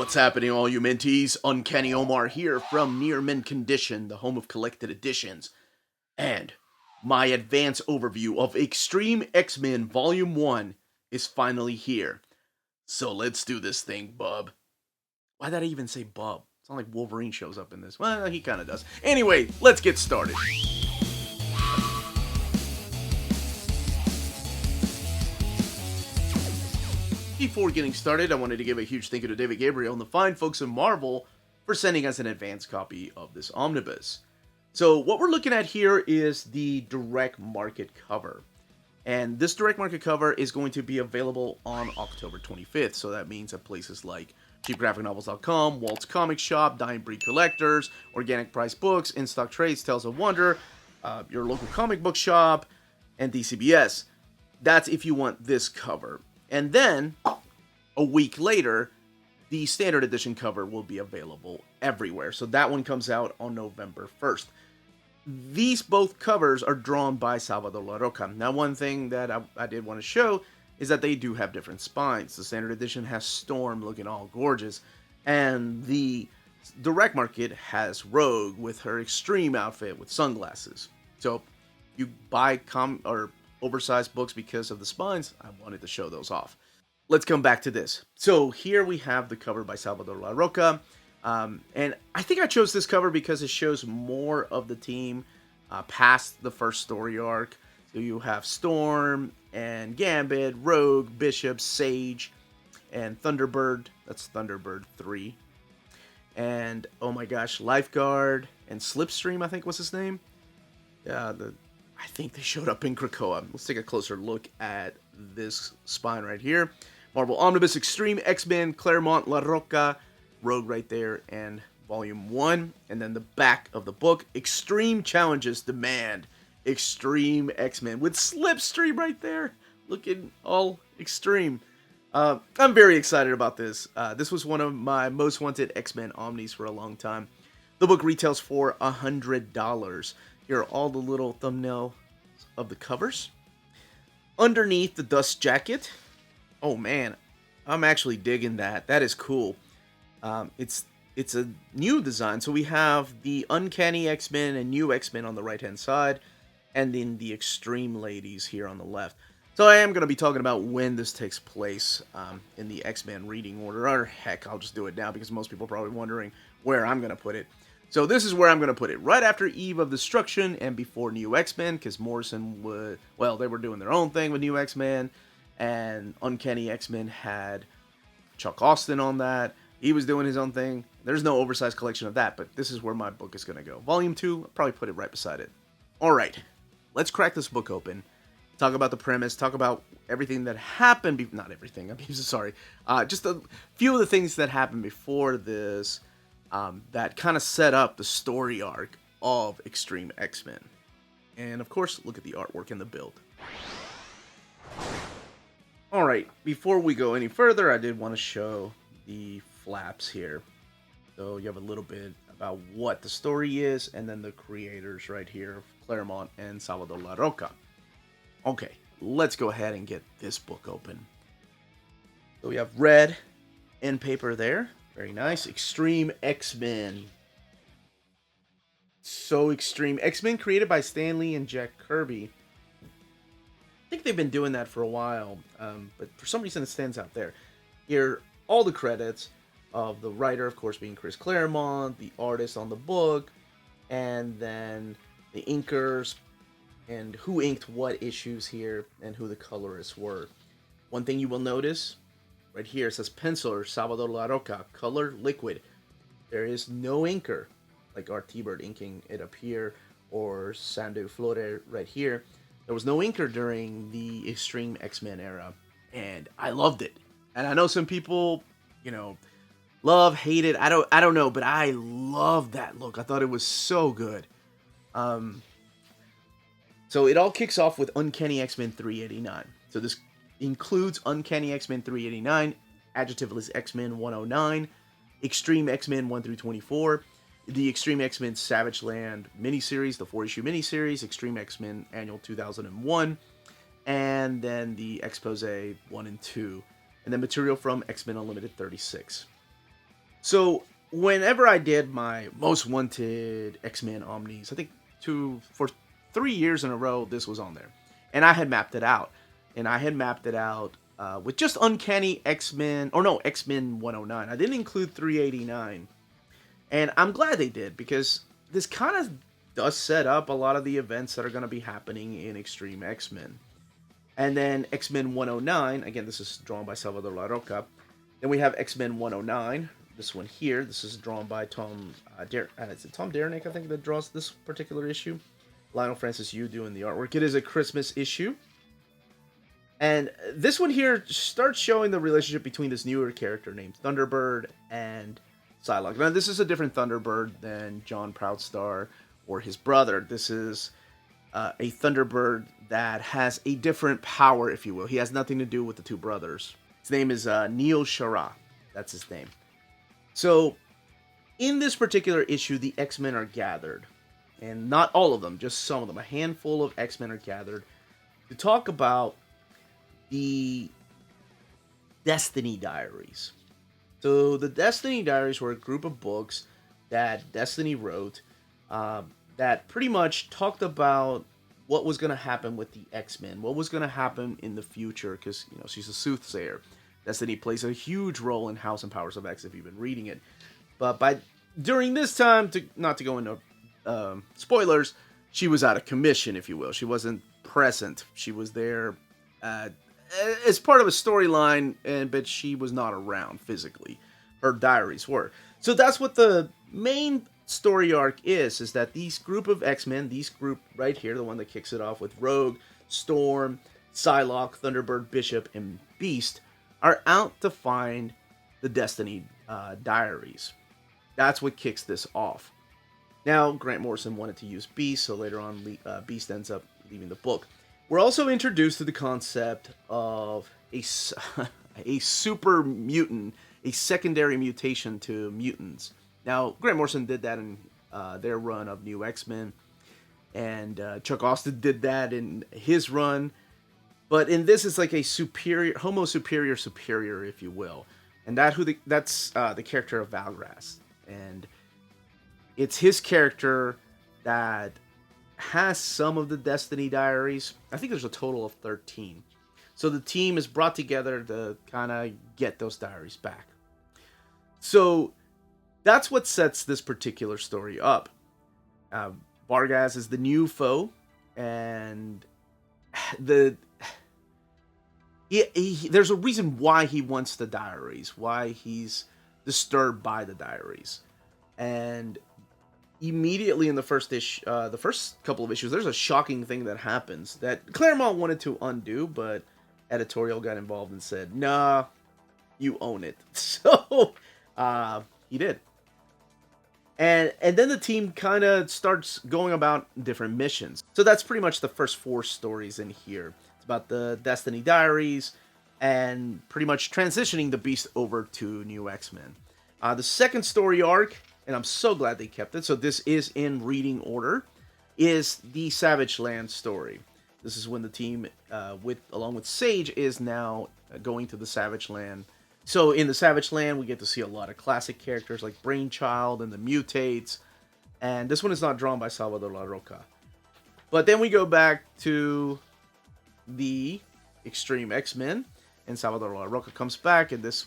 What's happening, all you minties? Uncanny Omar here from Near Mint Condition, the home of collected editions. And my advance overview of X-Treme X-Men Volume 1 is finally here. So let's do this thing, bub. Why did I even say bub? It's not like Wolverine shows up in this. Well, he kind of does. Anyway, let's get started. Before getting started, I wanted to give a huge thank you to David Gabriel and the fine folks in Marvel for sending us an advance copy of this omnibus. So what we're looking at here is the direct market cover. And this direct market cover is going to be available on October 25th. So that means at places like cheapgraphicnovels.com, Walt's Comic Shop, Dying Breed Collectors, Organic Price Books, In Stock Trades, Tales of Wonder, your local comic book shop, and DCBS. That's if you want this cover. And then, a week later, the standard edition cover will be available everywhere. So that one comes out on November 1st. These both covers are drawn by Salvador La Roca. Now, one thing that I did want to show is that they do have different spines. The standard edition has Storm looking all gorgeous, and the direct market has Rogue with her extreme outfit with sunglasses. So, you buy oversized books because of the spines, I wanted to show those off. Let's come back to this. So here we have the cover by Salvador La Roca. And I think I chose this cover because it shows more of the team past the first story arc. So you have Storm and Gambit, Rogue, Bishop, Sage, and Thunderbird. That's Thunderbird 3. And, oh my gosh, Lifeguard and Slipstream, I think was his name. I think they showed up in Krakoa. Let's take a closer look at this spine right here. Marvel Omnibus X-Treme X-Men Claremont La Roca, Rogue right there, and Volume 1. And then the back of the book, Extreme Challenges Demand X-Treme X-Men with Slipstream right there, looking all extreme. I'm very excited about this. This was one of my most wanted X-Men Omnis for a long time. The book retails for $100. Here are all the little thumbnails of the covers. Underneath the dust jacket. Oh man, I'm actually digging that. That is cool. It's a new design. So we have the Uncanny X-Men and New X-Men on the right-hand side, and then the Extreme Ladies here on the left. So I am going to be talking about when this takes place in the X-Men reading order. Or heck, I'll just do it now because most people are probably wondering where I'm going to put it. So this is where I'm going to put it. Right after Eve of Destruction and before New X-Men, because Morrison they were doing their own thing with New X-Men, and Uncanny X-Men had Chuck Austin on that. He was doing his own thing. There's no oversized collection of that, but this is where my book is going to go. Volume 2, I'll probably put it right beside it. Alright, let's crack this book open. Talk about the premise, talk about everything that happened, not everything, I'm sorry. Just a few of the things that happened before this, that kind of set up the story arc of X-Treme X-Men. And of course, look at the artwork and the build. Alright, before we go any further, I did want to show the flaps here. So you have a little bit about what the story is, and then the creators right here, Claremont and Salvador La Roca. Okay, let's go ahead and get this book open. So we have red end paper there. Very nice. X-Treme X-Men. So extreme. X-Men created by Stan Lee and Jack Kirby. I think they've been doing that for a while, but for some reason it stands out there. Here, all the credits of the writer, of course, being Chris Claremont, the artist on the book, and then the inkers, and who inked what issues here, and who the colorists were. One thing you will notice, right here, it says penciler Salvador La Roca, color liquid. There is no inker, like our T-Bird inking it up here, or Sandu Flore right here. There was no inker during the Extreme X-Men era, and I loved it. And I know some people, love, hate it. I don't know, but I love that look. I thought it was so good. So it all kicks off with Uncanny X-Men 389. So this includes Uncanny X-Men 389, Adjectiveless X-Men 109, Extreme X-Men 1 through 24, the Extreme X-Men Savage Land miniseries, the 4-issue miniseries, Extreme X-Men Annual 2001, and then the Expose 1 and 2, and then material from X-Men Unlimited 36. So whenever I did my most wanted X-Men Omnis, I think for 3 years in a row, this was on there, and I had mapped it out, with just Uncanny X-Men, or no, X-Men 109. I didn't include 389, and I'm glad they did because this kind of does set up a lot of the events that are going to be happening in Extreme X-Men. And then X-Men 109, again, this is drawn by Salvador La Roca. Then we have X-Men 109, this one here. This is drawn by Tom is it Tom Derenick, I think, that draws this particular issue. Lionel Francis Yu doing the artwork. It is a Christmas issue. And this one here starts showing the relationship between this newer character named Thunderbird and Psylocke. Now, this is a different Thunderbird than John Proudstar or his brother. This is a Thunderbird that has a different power, if you will. He has nothing to do with the two brothers. His name is Neil Shara. That's his name. So, in this particular issue, the X-Men are gathered. And not all of them, just some of them. A handful of X-Men are gathered to talk about the Destiny Diaries. So, the Destiny Diaries were a group of books that Destiny wrote that pretty much talked about what was going to happen with the X-Men, what was going to happen in the future, because, you know, she's a soothsayer. Destiny plays a huge role in House and Powers of X if you've been reading it. But during this time, not to go into spoilers, she was out of commission, if you will. She wasn't present. She was there as part of a storyline, but she was not around physically. Her diaries were. So that's what the main story arc is that these group of X-Men, these group right here, the one that kicks it off with Rogue, Storm, Psylocke, Thunderbird, Bishop, and Beast, are out to find the Destiny Diaries. That's what kicks this off. Now, Grant Morrison wanted to use Beast, so later on, Beast ends up leaving the book. We're also introduced to the concept of a super mutant, a secondary mutation to mutants. Now, Grant Morrison did that in their run of New X-Men, and Chuck Austen did that in his run. But in this, it's like a superior, homo superior, if you will. And that's the character of Valgras. And it's his character that has some of the Destiny Diaries. I think there's a total of 13. So the team is brought together to kind of get those diaries back. So that's what sets this particular story up. Vargas is the new foe, and there's a reason why he wants the diaries, why he's disturbed by the diaries. And immediately in the first couple of issues, there's a shocking thing that happens that Claremont wanted to undo, but editorial got involved and said, nah, you own it. So he did. And then the team kind of starts going about different missions. So that's pretty much the first 4 stories in here. It's about the Destiny Diaries and pretty much transitioning the Beast over to New X-Men. The second story arc, and I'm so glad they kept it, so this is in reading order, is the Savage Land story. This is when the team, along with Sage, is now going to the Savage Land. So in the Savage Land, we get to see a lot of classic characters like Brainchild and the Mutates. And this one is not drawn by Salvador La Roca. But then we go back to the Extreme X-Men, and Salvador La Roca comes back, and this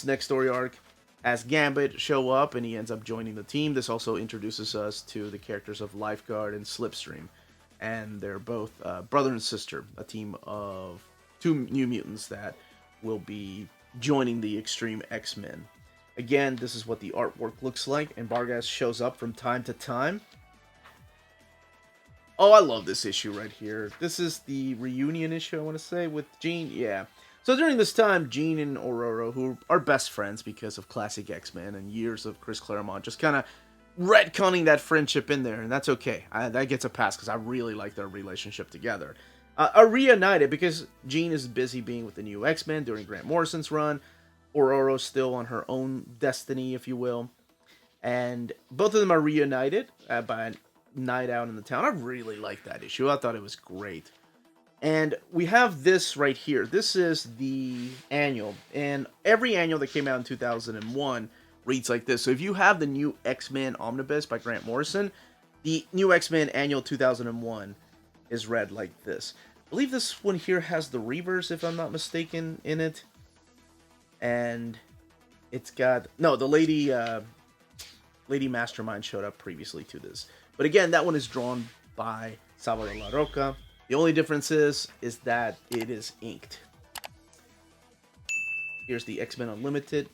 next story arc has Gambit show up, and he ends up joining the team. This also introduces us to the characters of Lifeguard and Slipstream. And they're both brother and sister, a team of 2 New Mutants that will be joining the Extreme X-Men. Again, this is what the artwork looks like, and Vargas shows up from time to time. Oh, I love this issue right here. This is the reunion issue, I want to say, with Jean. Yeah. So during this time, Jean and Aurora, who are best friends because of classic X-Men and years of Chris Claremont, just kind of retconning that friendship in there, and that's okay. That gets a pass because I really like their relationship together. Are reunited because Jean is busy being with the New X-Men during Grant Morrison's run. Aurora's still on her own destiny, if you will. And both of them are reunited by a night out in the town. I really liked that issue. I thought it was great. And we have this right here. This is the annual. And every annual that came out in 2001 reads like this. So if you have the new X-Men Omnibus by Grant Morrison, the new X-Men Annual 2001 is read like this. I believe this one here has the Reavers, if I'm not mistaken, in it. And it's got... No, the Lady Mastermind showed up previously to this. But again, that one is drawn by Salvador La Roca. The only difference is that it is inked. Here's the X-Men Unlimited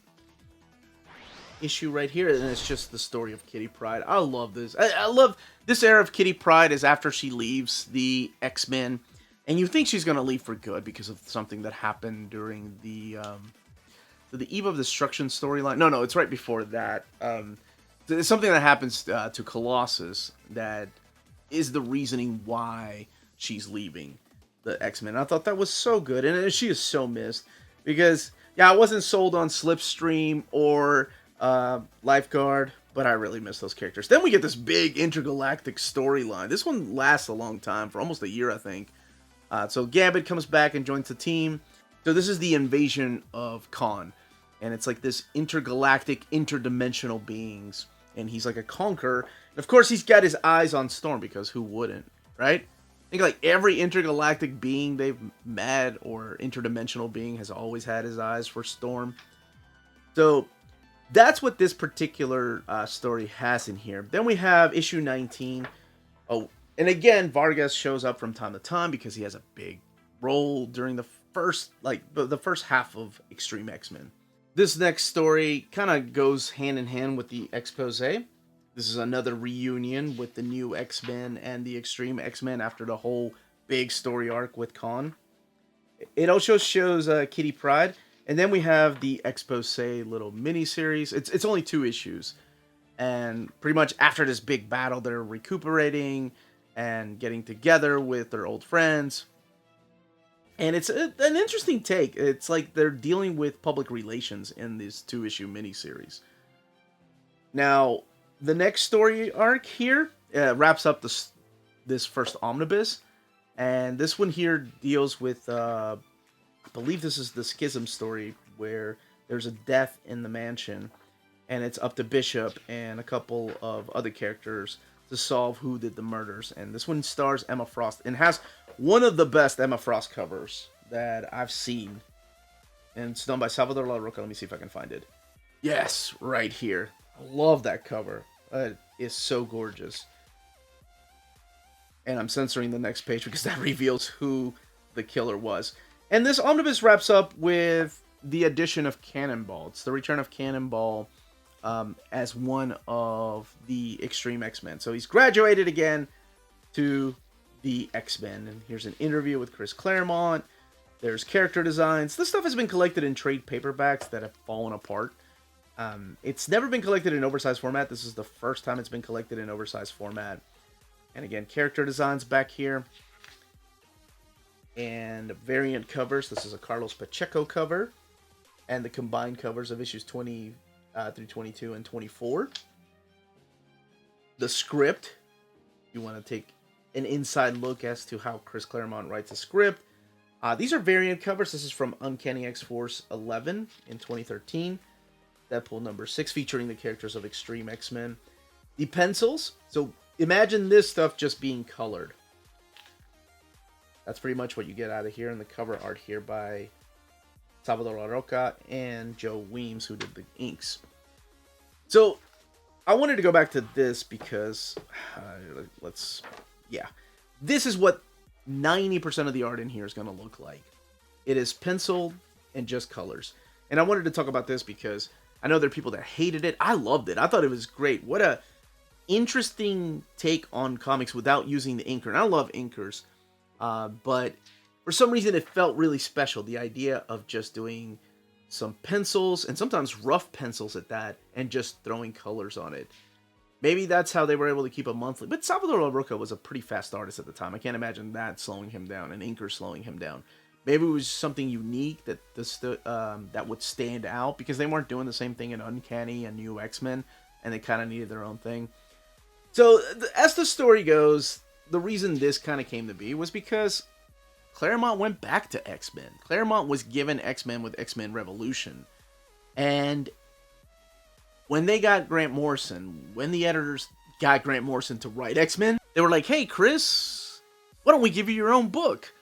issue right here, and it's just the story of Kitty Pryde. I love this. I love this era of Kitty Pryde is after she leaves the X-Men, and you think she's going to leave for good because of something that happened during the Eve of Destruction storyline. No, it's right before that. It's something that happens to Colossus that is the reasoning why she's leaving the X-Men. I thought that was so good, and she is so missed because, yeah, I wasn't sold on Slipstream or Lifeguard, but I really miss those characters. Then we get this big intergalactic storyline. This one lasts a long time, for almost a year, I think. So Gambit comes back and joins the team. So this is the invasion of Khan, and it's like this intergalactic, interdimensional beings, and he's like a conqueror. And of course, he's got his eyes on Storm, because who wouldn't, right? I think like every intergalactic being they've met or interdimensional being has always had his eyes for Storm. So that's what this particular story has in here. Then we have issue 19. Oh, and again, Vargas shows up from time to time because he has a big role during the first half of X-Treme X-Men. This next story kind of goes hand in hand with the expose. This is another reunion with the new X-Men and the X-Treme X-Men after the whole big story arc with Khan. It also shows Kitty Pryde. And then we have the expose little mini-series. It's only 2 issues. And pretty much after this big battle, they're recuperating and getting together with their old friends. And it's an interesting take. It's like they're dealing with public relations in this 2-issue mini-series. Now, the next story arc here wraps up this first omnibus. And this one here deals with... I believe this is the Schism story where there's a death in the mansion, and it's up to Bishop and a couple of other characters to solve who did the murders. And this one stars Emma Frost and has one of the best Emma Frost covers that I've seen. And it's done by Salvador La Roca. Let me see if I can find it. Yes, right here. I love that cover. It is so gorgeous. And I'm censoring the next page because that reveals who the killer was. And this omnibus wraps up with the addition of Cannonball. It's the return of Cannonball as one of the X-Treme X-Men. So he's graduated again to the X-Men. And here's an interview with Chris Claremont. There's character designs. This stuff has been collected in trade paperbacks that have fallen apart. It's never been collected in oversized format. This is the first time it's been collected in oversized format. And again, character designs back here. And variant covers. This is a Carlos Pacheco cover. And the combined covers of issues 20 through 22 and 24. The script. You want to take an inside look as to how Chris Claremont writes a script. These are variant covers. This is from Uncanny X-Force 11 in 2013. Deadpool number 6 featuring the characters of X-Treme X-Men. The pencils. So imagine this stuff just being colored. That's pretty much what you get out of here. And the cover art here by Salvador La Roca and Joe Weems, who did the inks. So I wanted to go back to this because this is what 90% of the art in here is going to look like. It is penciled and just colors. And I wanted to talk about this because I know there are people that hated it. I loved it. I thought it was great. What a interesting take on comics without using the inker. And I love inkers. But for some reason it felt really special. The idea of just doing some pencils, and sometimes rough pencils at that, and just throwing colors on it. Maybe that's how they were able to keep a monthly. But Salvador La Roca was a pretty fast artist at the time. I can't imagine that slowing him down, an inker slowing him down. Maybe it was something unique that that would stand out, because they weren't doing the same thing in Uncanny and New X-Men, and they kind of needed their own thing. So, as the story goes, the reason this kind of came to be was because Claremont went back to X-Men. Claremont was given X-Men with X-Men Revolution. And when they got Grant Morrison, when the editors got Grant Morrison to write X-Men, they were like, hey, Chris, why don't we give you your own book?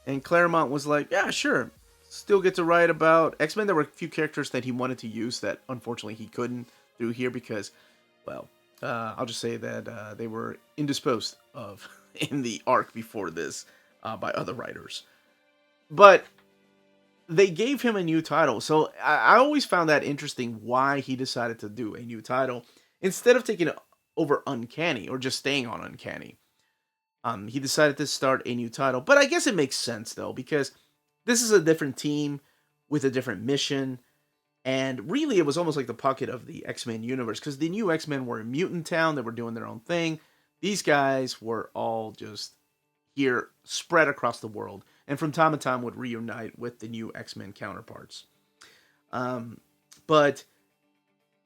And Claremont was like, yeah, sure. Still get to write about X-Men. There were a few characters that he wanted to use that unfortunately he couldn't through here because, well, I'll just say that they were indisposed of in the arc before this by other writers. But they gave him a new title. So I always found that interesting why he decided to do a new title instead of taking it over Uncanny or just staying on Uncanny. He decided to start a new title. But I guess it makes sense, though, because this is a different team with a different mission. And really, it was almost like the pocket of the X-Men universe, because the new X-Men were in Mutant Town. They were doing their own thing. These guys were all just here, spread across the world, and from time to time would reunite with the new X-Men counterparts. But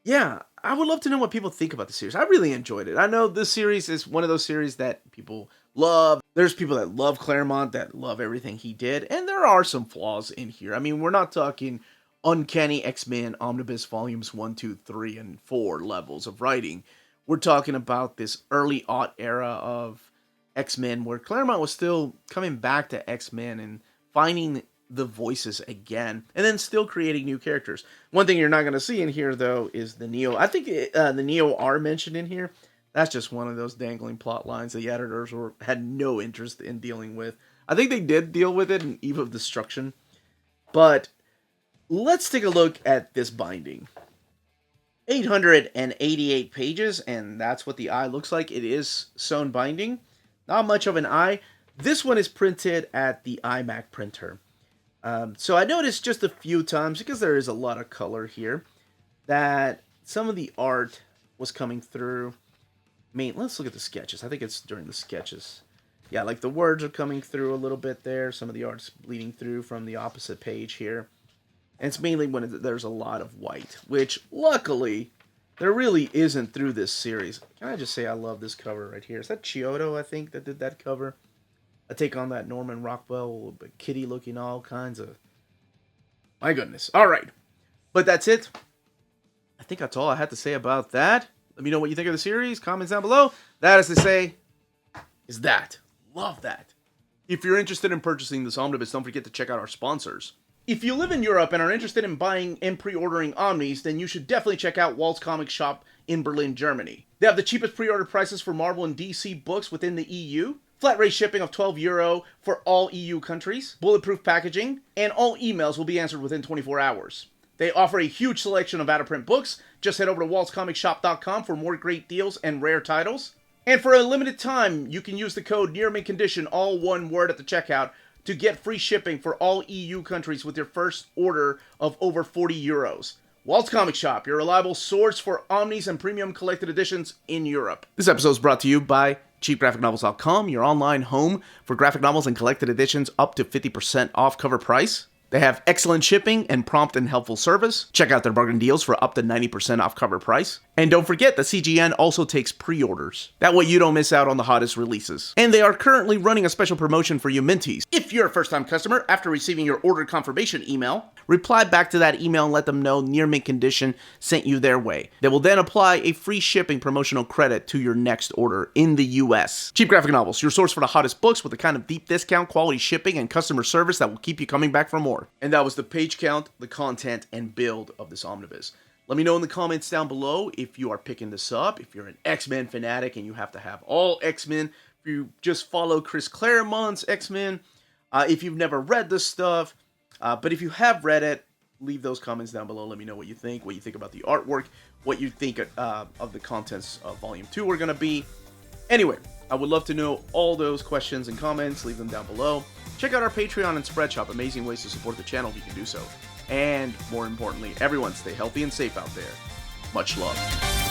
yeah, I would love to know what people think about the series. I really enjoyed it. I know this series is one of those series that people love. There's people that love Claremont, that love everything he did, and there are some flaws in here. I mean, we're not talking Uncanny X-Men Omnibus Volumes 1, 2, 3, and 4 levels of writing. We're talking about this early aught era of X-Men where Claremont was still coming back to X-Men and finding the voices again, and then still creating new characters. One thing you're not going to see in here, though, is the Neo. I think the Neo are mentioned in here. That's just one of those dangling plot lines the editors had no interest in dealing with. I think they did deal with it in Eve of Destruction, but let's take a look at this binding. 888 pages, and that's what the eye looks like. It is sewn binding. Not much of an eye. This one is printed at the iMac printer. So I noticed just a few times, because there is a lot of color here, that some of the art was coming through. Let's look at the sketches. I think it's during the sketches. Yeah, like the words are coming through a little bit there. Some of the art's bleeding through from the opposite page here. And it's mainly when there's a lot of white, which luckily there really isn't through this series. Can I just say I love this cover right here? Is that Chiodo, I think, that did that cover? I take on that Norman Rockwell, kitty looking, all kinds of... My goodness. All right. But that's it. I think that's all I had to say about that. Let me know what you think of the series. Comments down below. That, as they say, is that. Love that. If you're interested in purchasing this omnibus, don't forget to check out our sponsors. If you live in Europe and are interested in buying and pre-ordering Omnis, then you should definitely check out Walt's Comic Shop in Berlin, Germany. They have the cheapest pre-order prices for Marvel and DC books within the EU, flat rate shipping of €12 for all EU countries, bulletproof packaging, and all emails will be answered within 24 hours. They offer a huge selection of out-of-print books. Just head over to waltzcomicshop.com for more great deals and rare titles. And for a limited time, you can use the code nearmintcon, all one word at the checkout, to get free shipping for all EU countries with your first order of over €40. Walt's Comic Shop, your reliable source for Omnis and premium collected editions in Europe. This episode is brought to you by cheapgraphicnovels.com, your online home for graphic novels and collected editions up to 50% off cover price. They have excellent shipping and prompt and helpful service. Check out their bargain deals for up to 90% off cover price. And don't forget that CGN also takes pre-orders. That way you don't miss out on the hottest releases. And they are currently running a special promotion for you Minties. If you're a first-time customer, after receiving your order confirmation email, reply back to that email and let them know Near Mint Condition sent you their way. They will then apply a free shipping promotional credit to your next order in the US. Cheap Graphic Novels, your source for the hottest books with the kind of deep discount, quality shipping, and customer service that will keep you coming back for more. And that was the page count, the content, and build of this omnibus. Let me know in the comments down below if you are picking this up, if you're an X-Men fanatic and you have to have all X-Men, if you just follow Chris Claremont's X-Men, if you've never read this stuff, but if you have read it, leave those comments down below. Let me know what you think about the artwork, what you think of the contents of Volume 2 are going to be. Anyway, I would love to know all those questions and comments. Leave them down below. Check out our Patreon and Spreadshop. Amazing ways to support the channel if you can do so. And more importantly, everyone stay healthy and safe out there. Much love.